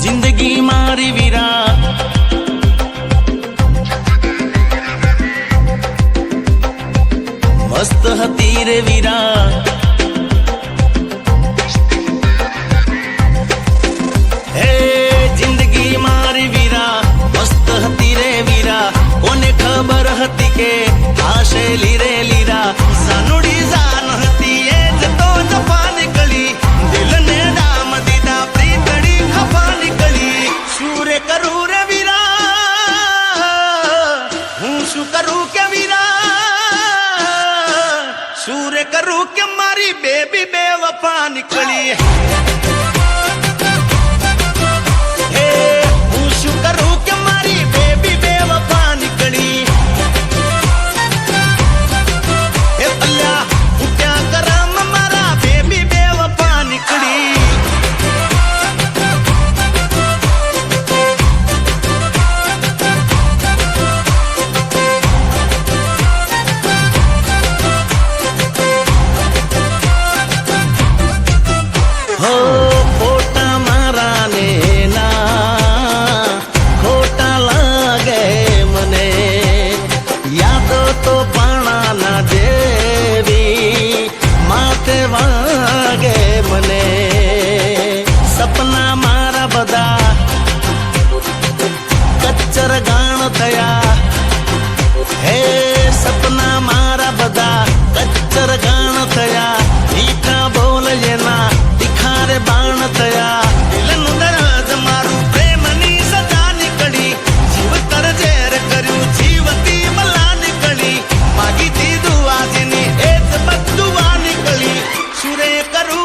जिंदगी मारी वीरा मस्त हती रे वीरा हे जिंदगी मारी वीरा मस्त हती रे वीरा कोने खबर हती के आशेली रे लीरा सानुड़ी जान हती ए तो जपा निकली दिल ने डाम दीदा प्रीतड़ी खपा निकली सूर्य करू रे वीरा हूँ शू करू के वीरा सूर्य करू के मारी बेबी बेवफा निकली हे हूँ शू करू के मारी बेबी बेवफा निकली हे पल्ला हूँ क्या करा मारा बेबी बेवफा निकली हो खोटा मारा ने ना खोटा लागे मने यादो तो पाणा ना देवी माथे वागे मने सपना मारा बदा कच्चर गाण थया हे सपना मारा बदा कच्चर गाण थया मीठा बोल जेना रे बाण थया दिल नु दर्द मारू प्रेमनी सजा निकली जीव तर जेर कर्यू जीवती मला निकली मागी थी दुआ जिनी एक बदुआ निकली सुरे करू